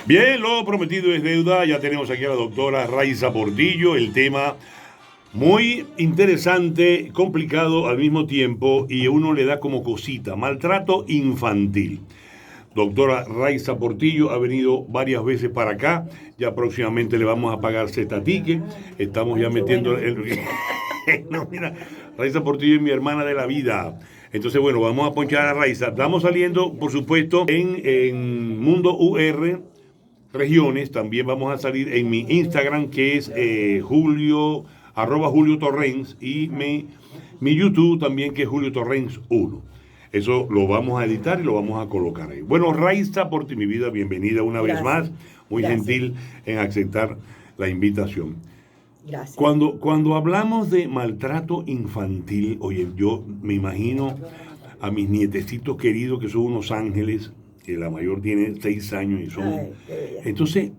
Bien, lo prometido es deuda. Ya tenemos aquí a la doctora Raiza Portillo. El tema muy interesante, complicado al mismo tiempo y uno le da como cosita. Maltrato infantil. Doctora Raiza Portillo ha venido varias veces para acá. Ya próximamente le vamos a pagar Zetatique. Estamos ya metiendo el... No, mira, Raiza Portillo es mi hermana de la vida. Entonces, bueno, vamos a ponchar a Raiza. Estamos saliendo, por supuesto, en Mundo UR Regiones. También vamos a salir en mi Instagram, que es Julio, @Julio Torrens, y mi YouTube también, que es Julio Torrens 1. Eso lo vamos a editar y lo vamos a colocar ahí. Bueno, Raiza, por ti, mi vida, bienvenida una vez más. Muy gentil en aceptar la invitación. Gracias. Cuando hablamos de maltrato infantil, oye, yo me imagino a mis nietecitos queridos, que son unos ángeles, que la mayor tiene 6 años y son... Ay, Entonces,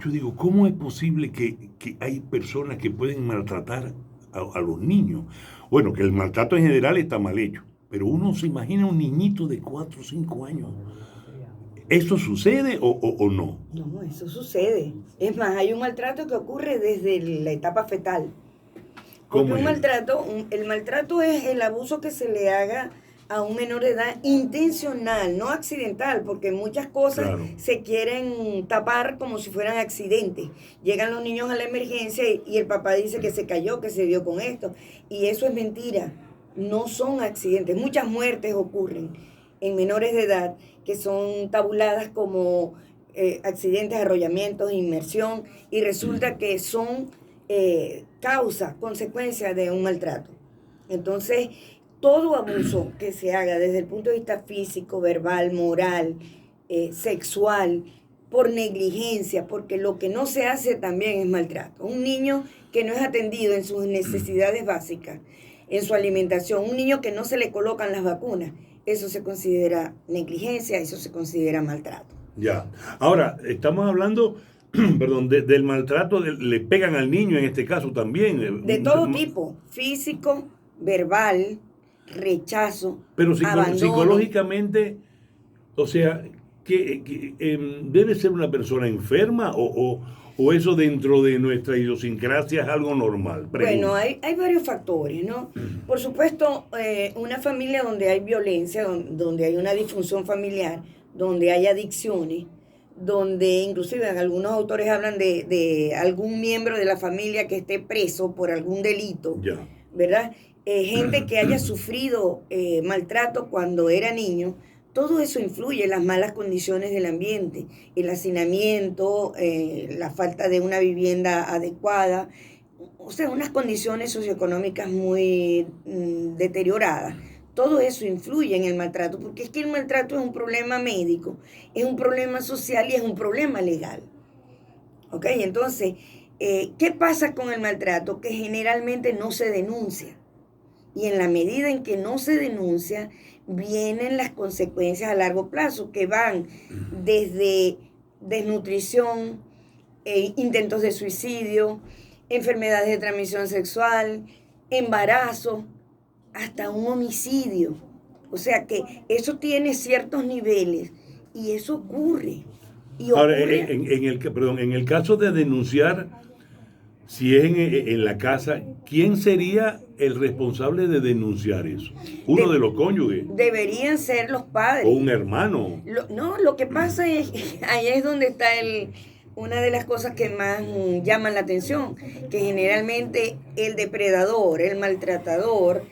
yo digo, ¿cómo es posible que hay personas que pueden maltratar a los niños? Bueno, que el maltrato en general está mal hecho, pero uno se imagina un niñito de 4 o 5 años. ¿Eso sucede o no? No, eso sucede. Es más, hay un maltrato que ocurre desde la etapa fetal. Porque el maltrato es el abuso que se le haga a un menor de edad intencional, no accidental, porque muchas cosas se quieren tapar como si fueran accidentes. Llegan los niños a la emergencia y el papá dice que se cayó, que se dio con esto. Y eso es mentira. No son accidentes. Muchas muertes ocurren en menores de edad que son tabuladas como accidentes, arrollamientos, inmersión, y resulta que son causa, consecuencia de un maltrato. Entonces, todo abuso que se haga desde el punto de vista físico, verbal, moral, sexual, por negligencia, porque lo que no se hace también es maltrato. Un niño que no es atendido en sus necesidades básicas, en su alimentación, un niño que no se le colocan las vacunas, eso se considera negligencia, eso se considera maltrato. Ya. Ahora, estamos hablando, perdón, del maltrato, le pegan al niño en este caso también. De todo tipo, físico, verbal, rechazo, pero abandono. Psicológicamente, o sea, ¿debe ser una persona enferma o eso dentro de nuestra idiosincrasia es algo normal? Bueno, hay varios factores, ¿no? Por supuesto, una familia donde hay violencia, donde hay una disfunción familiar, donde hay adicciones, donde inclusive algunos autores hablan de algún miembro de la familia que esté preso por algún delito, ¿verdad? Gente que haya sufrido maltrato cuando era niño. Todo eso influye en las malas condiciones del ambiente, el hacinamiento, la falta de una vivienda adecuada, o sea, unas condiciones socioeconómicas muy deterioradas. Todo eso influye en el maltrato, porque es que el maltrato es un problema médico, es un problema social y es un problema legal. ¿Ok? Entonces, ¿qué pasa con el maltrato? Que generalmente no se denuncia. Y en la medida en que no se denuncia, vienen las consecuencias a largo plazo, que van desde desnutrición, intentos de suicidio, enfermedades de transmisión sexual, embarazo, hasta un homicidio. O sea que eso tiene ciertos niveles y eso ocurre. Y Ahora, ocurre... en el caso de denunciar, si es en la casa, ¿quién sería el responsable de denunciar eso? ¿Uno de los cónyuges? Deberían ser los padres. ¿O un hermano? Lo que pasa es, ahí es donde está una de las cosas que más llaman la atención, que generalmente el depredador, el maltratador,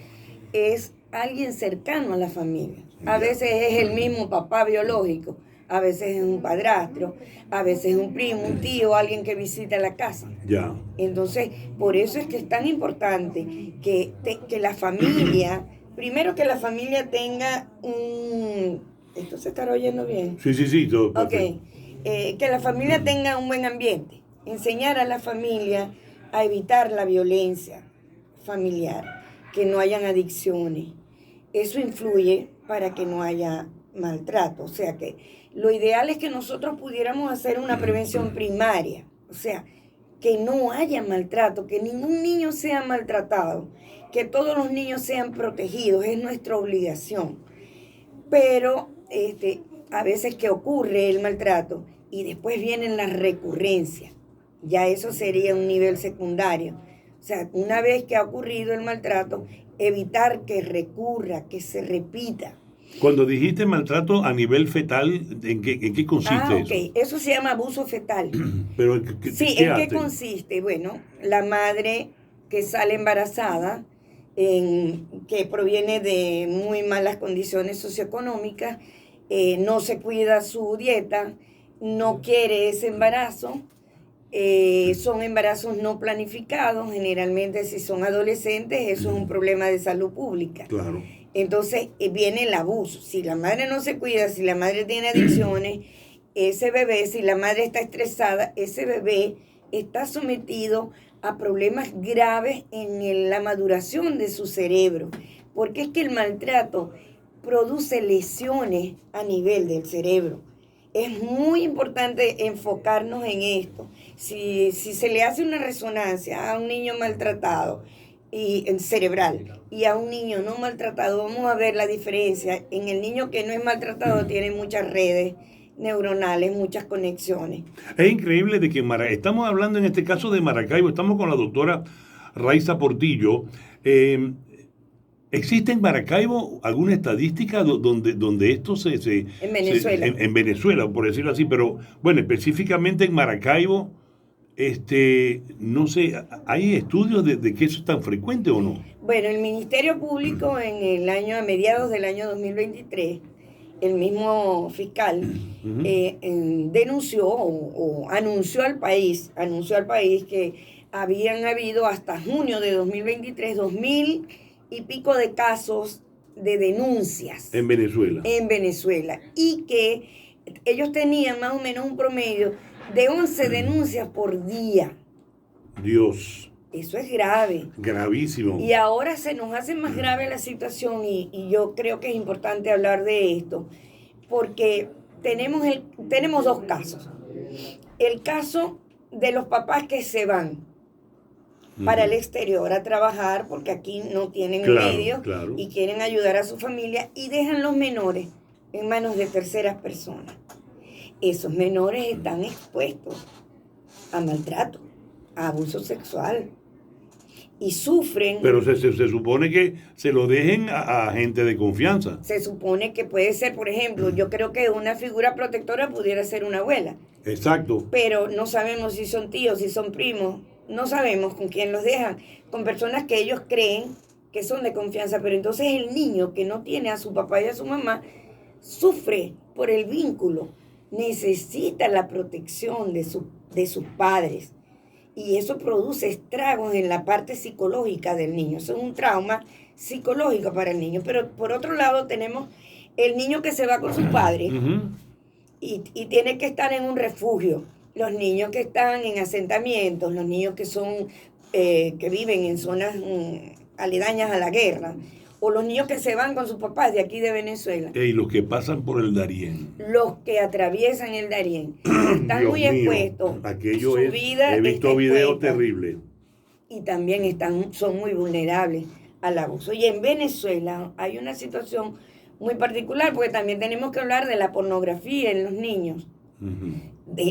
es alguien cercano a la familia. A veces es el mismo papá biológico, a veces es un padrastro, a veces es un primo, un tío, alguien que visita la casa. Ya. Entonces, por eso es que es tan importante que la familia, primero que la familia tenga un... ¿Esto se estará oyendo bien? Sí, todo perfecto. Que la familia tenga un buen ambiente. Enseñar a la familia a evitar la violencia familiar, que no hayan adicciones. Eso influye para que no haya maltrato. O sea que lo ideal es que nosotros pudiéramos hacer una prevención primaria. O sea, que no haya maltrato, que ningún niño sea maltratado, que todos los niños sean protegidos, es nuestra obligación. Pero a veces que ocurre el maltrato y después vienen las recurrencias. Ya eso sería un nivel secundario. O sea, una vez que ha ocurrido el maltrato, evitar que recurra, que se repita. Cuando dijiste maltrato a nivel fetal, ¿en qué consiste Ok. eso? Eso se llama abuso fetal. Pero, Sí, ¿qué ¿en qué hacen? consiste? Bueno, la madre que sale embarazada, que proviene de muy malas condiciones socioeconómicas, no se cuida su dieta, no quiere ese embarazo, son embarazos no planificados, generalmente si son adolescentes, eso es un problema de salud pública. Claro. Entonces viene el abuso. Si la madre no se cuida, si la madre tiene adicciones, ese bebé, si la madre está estresada, ese bebé está sometido a problemas graves en la maduración de su cerebro. Porque es que el maltrato produce lesiones a nivel del cerebro. Es muy importante enfocarnos en esto. Si se le hace una resonancia a un niño maltratado cerebral y a un niño no maltratado, vamos a ver la diferencia. En el niño que no es maltratado tiene muchas redes neuronales, muchas conexiones. Es increíble de que estamos hablando en este caso de Maracaibo, estamos con la doctora Raiza Portillo. ¿Existe en Maracaibo alguna estadística donde esto En Venezuela. en Venezuela, por decirlo así, pero bueno, específicamente en Maracaibo, no sé, ¿hay estudios de que eso es tan frecuente o no? Bueno, el Ministerio Público a mediados del año 2023, el mismo fiscal denunció o anunció al país que habían habido hasta junio de 2023 2000 y pico de casos de denuncias En Venezuela. Y que ellos tenían más o menos un promedio de 11 denuncias por día. Dios. Eso es grave. Gravísimo. Y ahora se nos hace más grave la situación y yo creo que es importante hablar de esto porque tenemos dos casos. El caso de los papás que se van para el exterior a trabajar porque aquí no tienen medios y quieren ayudar a su familia y dejan los menores en manos de terceras personas. Esos menores están expuestos a maltrato, a abuso sexual y sufren. Pero se supone que se lo dejen a gente de confianza. Se supone que puede ser, por ejemplo, yo creo que una figura protectora pudiera ser una abuela. Exacto. Pero no sabemos si son tíos, si son primos, no sabemos con quién los dejan, con personas que ellos creen que son de confianza, pero entonces el niño que no tiene a su papá y a su mamá sufre por el vínculo, necesita la protección de sus padres y eso produce estragos en la parte psicológica del niño. Eso es un trauma psicológico para el niño, pero por otro lado tenemos el niño que se va con sus padres y tiene que estar en un refugio. Los niños que están en asentamientos, los niños que son que viven en zonas aledañas a la guerra, o los niños que se van con sus papás de aquí de Venezuela. Y los que pasan por el Darién. Los que atraviesan el Darién están Dios muy mío, expuestos. Aquello Su vida he visto videos expuesta, terribles. Y también son muy vulnerables al abuso. Y en Venezuela hay una situación muy particular, porque también tenemos que hablar de la pornografía en los niños.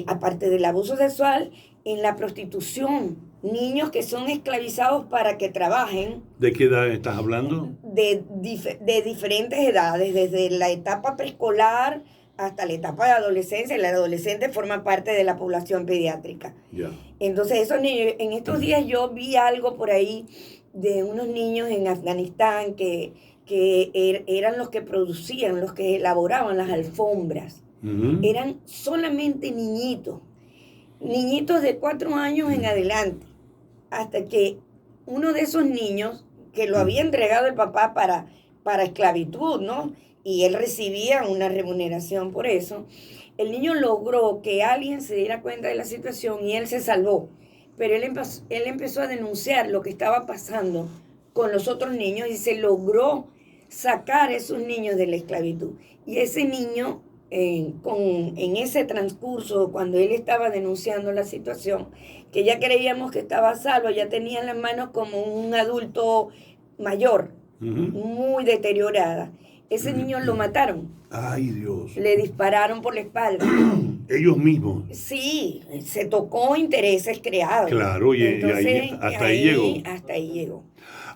Aparte del abuso sexual, en la prostitución, niños que son esclavizados para que trabajen. ¿De qué edad estás hablando? De diferentes edades, desde la etapa preescolar hasta la etapa de adolescencia. El adolescente forma parte de la población pediátrica. Ya. Entonces esos niños, en estos días yo vi algo por ahí de unos niños en Afganistán que eran los que producían, los que elaboraban las alfombras. Eran solamente niñitos de 4 años en adelante, hasta que uno de esos niños que lo había entregado el papá para esclavitud, ¿no? Y él recibía una remuneración por eso. El niño logró que alguien se diera cuenta de la situación y él se salvó. Pero él empezó a denunciar lo que estaba pasando con los otros niños y se logró sacar a esos niños de la esclavitud. Y ese niño, en ese transcurso, cuando él estaba denunciando la situación, que ya creíamos que estaba salvo, ya tenía en las manos como un adulto mayor, muy deteriorada. Ese niño lo mataron. Ay, Dios. Le dispararon por la espalda. Ellos mismos. Sí, se tocó intereses creados. Claro, y Entonces, hasta ahí llegó. Hasta ahí llegó.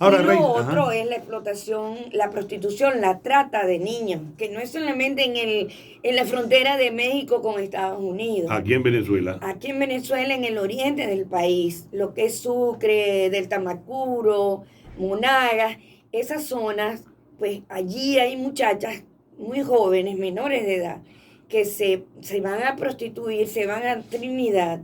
Ahora, Y lo Rey, otro ajá. es la explotación, la prostitución, la trata de niños, que no es solamente en la frontera de México con Estados Unidos. Aquí en Venezuela. Aquí en Venezuela, en el oriente del país, lo que es Sucre, del Tamacuro, Monagas, esas zonas, pues allí hay muchachas muy jóvenes, menores de edad, que se van a prostituir, se van a Trinidad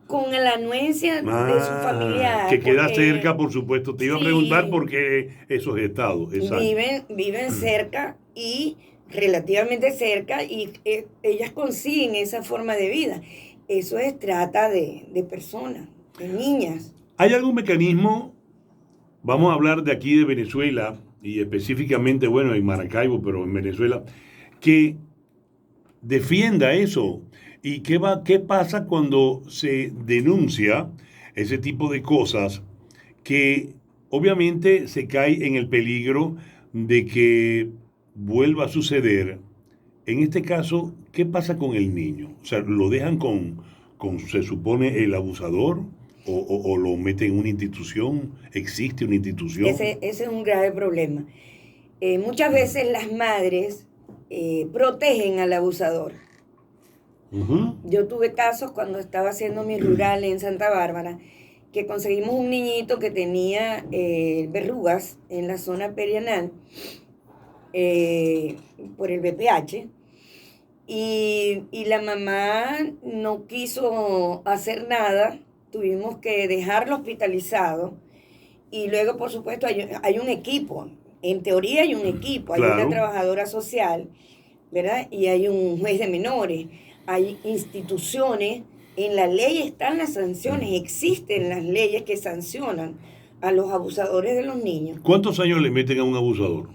con la anuencia de su familiar. Que queda porque cerca, por supuesto. Te iba a preguntar por qué esos estados. Exacto. viven cerca y relativamente cerca y ellas consiguen esa forma de vida. Eso es trata de personas, de niñas. ¿Hay algún mecanismo? Vamos a hablar de aquí de Venezuela y específicamente, bueno, en Maracaibo, pero en Venezuela, que defienda eso. ¿Y qué pasa cuando se denuncia ese tipo de cosas que obviamente se cae en el peligro de que vuelva a suceder? En este caso, ¿qué pasa con el niño? O sea, ¿lo dejan con se supone, el abusador? ¿O lo meten en una institución? ¿Existe una institución? Ese es un grave problema. Muchas veces las madres protegen al abusador. Uh-huh. Yo tuve casos cuando estaba haciendo mi rural en Santa Bárbara, que conseguimos un niñito que tenía verrugas en la zona perianal por el BPH, y la mamá no quiso hacer nada, tuvimos que dejarlo hospitalizado, y luego, por supuesto, hay un equipo, en teoría hay un equipo, hay Claro. una trabajadora social, ¿verdad? Y hay un juez de menores. Hay instituciones, en la ley están las sanciones, existen las leyes que sancionan a los abusadores de los niños. ¿Cuántos años le meten a un abusador?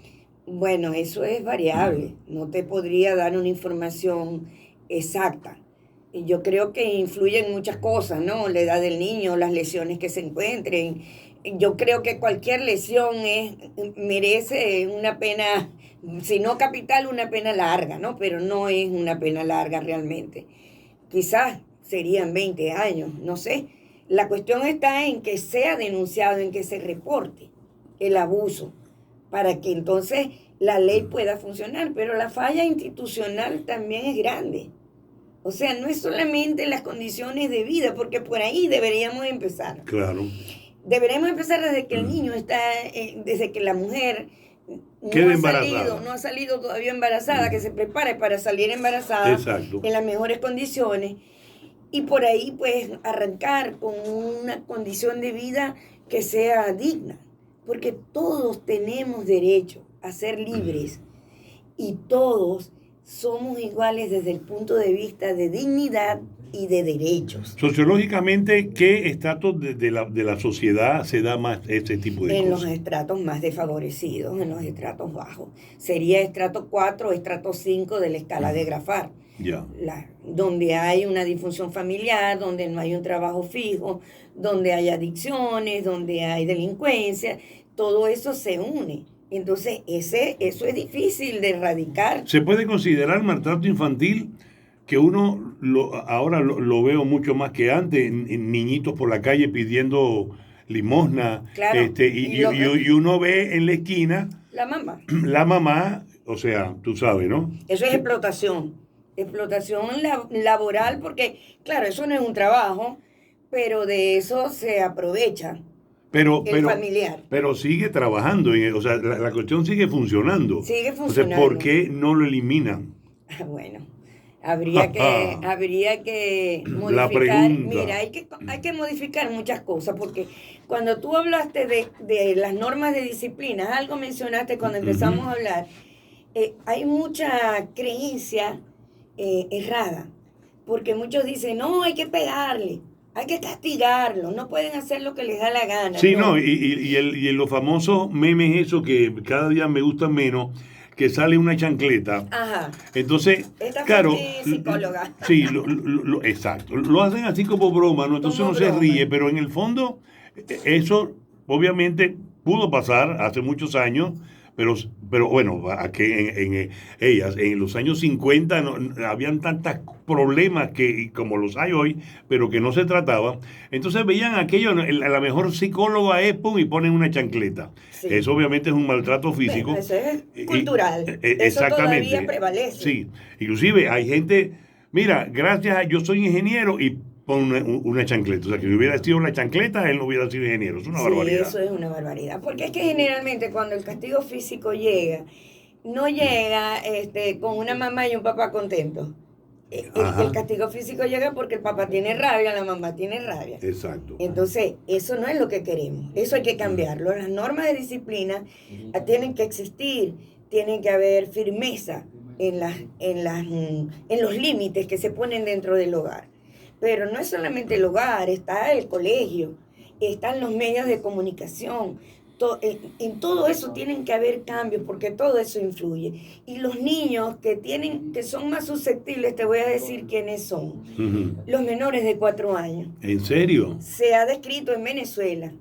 Bueno, eso es variable, no te podría dar una información exacta. Y yo creo que influyen muchas cosas, ¿no? La edad del niño, las lesiones que se encuentren. Yo creo que cualquier lesión merece una pena, si no capital, una pena larga, ¿no? Pero no es una pena larga realmente. Quizás serían 20 años, no sé. La cuestión está en que sea denunciado, en que se reporte el abuso, para que entonces la ley pueda funcionar. Pero la falla institucional también es grande. O sea, no es solamente las condiciones de vida, porque por ahí deberíamos empezar. Claro. Deberemos empezar desde que el niño está, desde que la mujer no ha salido todavía embarazada, que se prepare para salir embarazada. Exacto. En las mejores condiciones. Y por ahí, pues, arrancar con una condición de vida que sea digna. Porque todos tenemos derecho a ser libres y todos somos iguales desde el punto de vista de dignidad y de derechos. Sociológicamente, ¿qué estratos de la sociedad se da más este tipo de En cosas? los estratos más desfavorecidos, en los estratos bajos. Sería estrato 4 o estrato 5 de la escala de Grafar. Ya. Donde hay una disfunción familiar, donde no hay un trabajo fijo, donde hay adicciones, donde hay delincuencia, todo eso se une. Entonces, eso es difícil de erradicar. ¿Se puede considerar maltrato infantil? Que uno ahora lo veo mucho más que antes, en niñitos por la calle pidiendo limosna, Claro, y uno ve en la esquina la mamá, o sea, tú sabes, ¿no? Eso es explotación laboral, porque, claro, eso no es un trabajo, pero de eso se aprovecha el familiar. Pero sigue trabajando, o sea, la cuestión sigue funcionando. Sigue funcionando. Entonces, ¿por qué no lo eliminan? Bueno, habría que modificar. La pregunta. Mira, hay que modificar muchas cosas, porque cuando tú hablaste de las normas de disciplina, algo mencionaste cuando empezamos a hablar, hay mucha creencia errada, porque muchos dicen, no, hay que pegarle, hay que castigarlo, no pueden hacer lo que les da la gana. Sí, no, y los famosos memes, eso que cada día me gustan menos, que sale una chancleta. Ajá. Entonces, esta claro. psicóloga. Sí, exacto. Lo hacen así como broma, ¿no? Entonces Como uno broma. se ríe, pero en el fondo, eso obviamente pudo pasar hace muchos años, pero bueno, aquí ellas, en los años 50 habían tantos problemas como los hay hoy, pero que no se trataba. Entonces veían aquello, a la mejor psicóloga es, pum, y ponen una chancleta. Sí. Eso obviamente es un maltrato físico. Bueno, eso es cultural. Eso Exactamente. todavía prevalece. Sí, inclusive hay gente, mira, yo soy ingeniero y pon una chancleta. O sea, que si hubiera sido una chancleta, él no hubiera sido ingeniero. Es una barbaridad. Eso es una barbaridad. Porque es que generalmente cuando el castigo físico llega, no llega con una mamá y un papá contentos. El castigo físico llega porque el papá tiene rabia, la mamá tiene rabia. Exacto. Entonces, eso no es lo que queremos. Eso hay que cambiarlo. Las normas de disciplina tienen que existir, tienen que haber firmeza en los límites que se ponen dentro del hogar. Pero no es solamente el hogar, está el colegio, están los medios de comunicación. En todo eso tienen que haber cambios porque todo eso influye. Y los niños que son más susceptibles, te voy a decir quiénes son. Los menores de 4 años. ¿En serio? Se ha descrito en Venezuela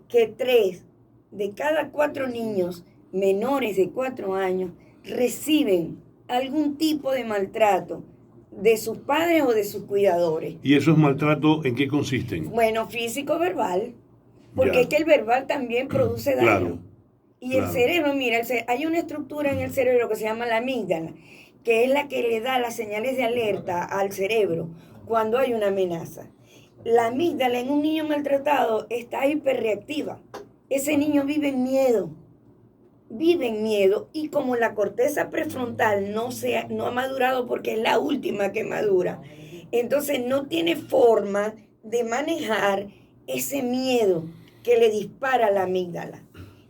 que 3 de cada 4 niños menores de 4 años reciben algún tipo de maltrato de sus padres o de sus cuidadores. ¿Y esos maltratos en qué consisten? Bueno, físico, verbal, porque es que el verbal también produce daño. Claro, y el cerebro, mira, hay una estructura en el cerebro que se llama la amígdala, que es la que le da las señales de alerta al cerebro cuando hay una amenaza. La amígdala en un niño maltratado está hiperreactiva. Ese niño vive en miedo. Y como la corteza prefrontal no ha madurado porque es la última que madura, entonces no tiene forma de manejar ese miedo que le dispara la amígdala.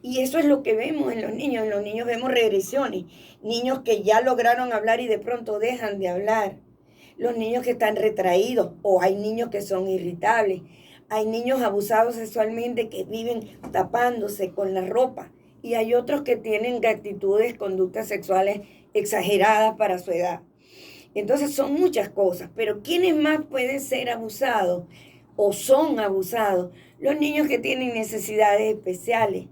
Y eso es lo que vemos en los niños. En los niños vemos regresiones, niños que ya lograron hablar y de pronto dejan de hablar, los niños que están retraídos, o hay niños que son irritables, hay niños abusados sexualmente que viven tapándose con la ropa. Y hay otros que tienen actitudes, conductas sexuales exageradas para su edad. Entonces son muchas cosas, pero ¿quiénes más pueden ser abusados o son abusados? Los niños que tienen necesidades especiales.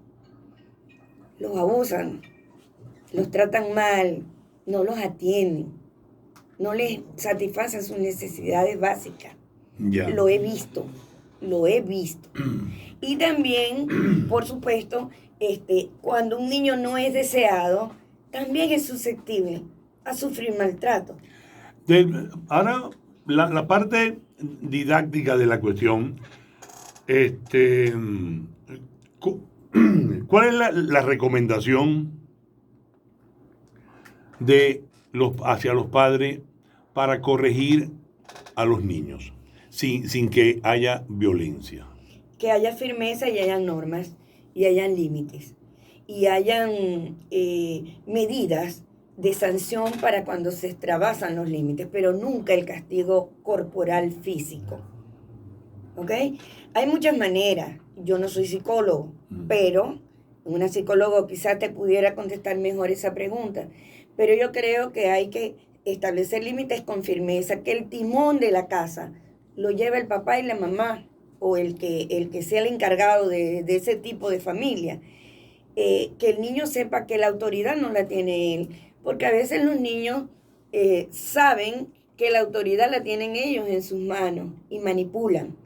Los abusan, los tratan mal, no los atienden, no les satisfacen sus necesidades básicas. Ya. Lo he visto. Y también, por supuesto, cuando un niño no es deseado, también es susceptible a sufrir maltrato. Ahora, la parte didáctica de la cuestión, ¿cuál es la recomendación hacia los padres para corregir a los niños sin que haya violencia? Que haya firmeza y hayan normas y hayan límites y hayan medidas de sanción para cuando se extravasan los límites, pero nunca el castigo corporal físico. ¿Ok? Hay muchas maneras. Yo no soy psicólogo, pero una psicóloga quizás te pudiera contestar mejor esa pregunta. Pero yo creo que hay que establecer límites con firmeza, que el timón de la casa lo lleve el papá y la mamá, o el que sea el encargado de ese tipo de familia. Que el niño sepa que la autoridad no la tiene él, porque a veces los niños saben que la autoridad la tienen ellos en sus manos y manipulan.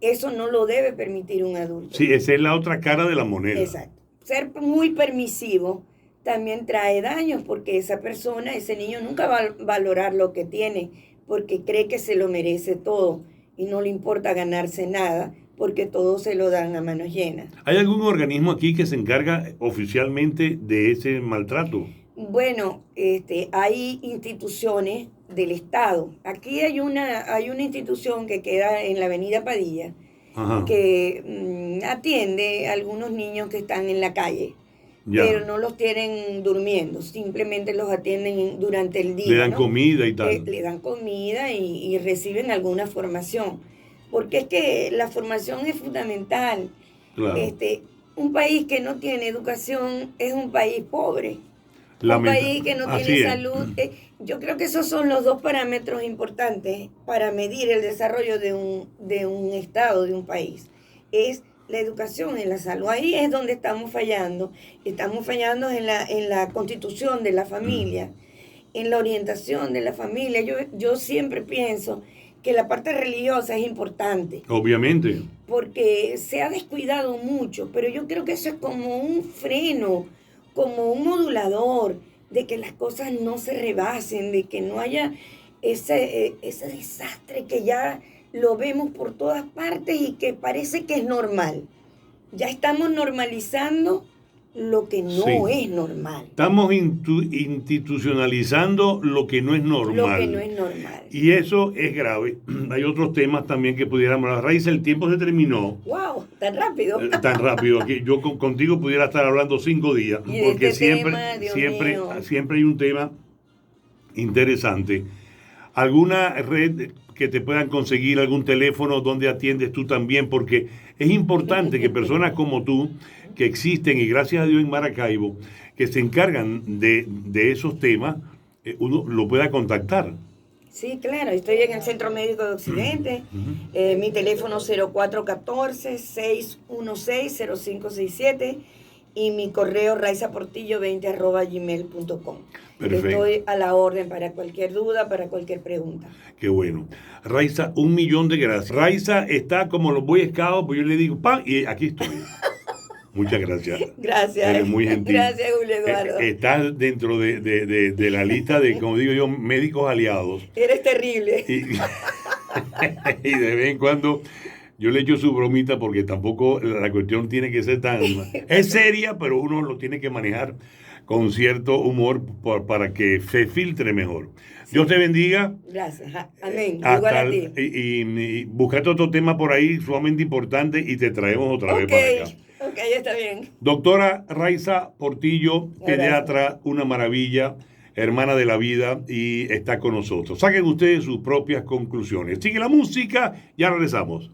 Eso no lo debe permitir un adulto. Sí, esa es la otra cara de la moneda. Exacto. Ser muy permisivo también trae daños, porque esa persona, ese niño nunca va a valorar lo que tiene, porque cree que se lo merece todo y no le importa ganarse nada, porque todo se lo dan a manos llenas. ¿Hay algún organismo aquí que se encarga oficialmente de ese maltrato? Bueno, hay instituciones del Estado. Aquí hay una institución que queda en la Avenida Padilla, que atiende a algunos niños que están en la calle, pero no los tienen durmiendo, simplemente los atienden durante el día. Le dan comida y tal. Le dan comida y reciben alguna formación, porque es que la formación es fundamental. Claro. Un país que no tiene educación es un país pobre. Un país que no tiene salud. Yo creo que esos son los 2 parámetros importantes para medir el desarrollo de un estado, de un país. Es la educación y la salud. Ahí es donde estamos fallando. Estamos fallando en la constitución de la familia, en la orientación de la familia. Yo siempre pienso que la parte religiosa es importante. Obviamente. Porque se ha descuidado mucho, pero yo creo que eso es como un freno, como un modulador, de que las cosas no se rebasen, de que no haya ese desastre que ya lo vemos por todas partes y que parece que es normal. Ya estamos normalizando lo que no es normal. Estamos institucionalizando lo que no es normal. Lo que no es normal. Y eso es grave. Hay otros temas también que pudiéramos hablar. Raiza, el tiempo se terminó. ¡Wow! Tan rápido. Tan rápido. Que yo contigo pudiera estar hablando 5 días. Y porque este tema, Dios mío. siempre hay un tema interesante. ¿Alguna red que te puedan conseguir, algún teléfono donde atiendes tú también? Porque es importante que personas como tú, que existen, y gracias a Dios en Maracaibo, que se encargan de esos temas, uno lo pueda contactar. Sí, claro, estoy en el Centro Médico de Occidente, mi teléfono 0414-616-0567 y mi correo raizaportillo20@gmail.com. Perfecto. Estoy a la orden para cualquier duda, para cualquier pregunta. Qué bueno. Raiza, 1.000.000 de gracias. Raiza está como los Boy Scouts, pues yo le digo, ¡pam! Y aquí estoy. Muchas gracias. Gracias. Eres muy gentil. Gracias, Julio Eduardo. Estás dentro de la lista de, como digo yo, médicos aliados. Eres terrible. Y de vez en cuando yo le echo su bromita porque tampoco la cuestión tiene que ser tan... Es seria, pero uno lo tiene que manejar con cierto humor para que se filtre mejor. Sí. Dios te bendiga. Gracias. Amén. Igual a ti. Y buscate otro tema por ahí sumamente importante y te traemos otra vez para acá. Ok, está bien. Doctora Raiza Portillo, pediatra, una maravilla, hermana de la vida, y está con nosotros. Saquen ustedes sus propias conclusiones. Sigue la música, ya regresamos.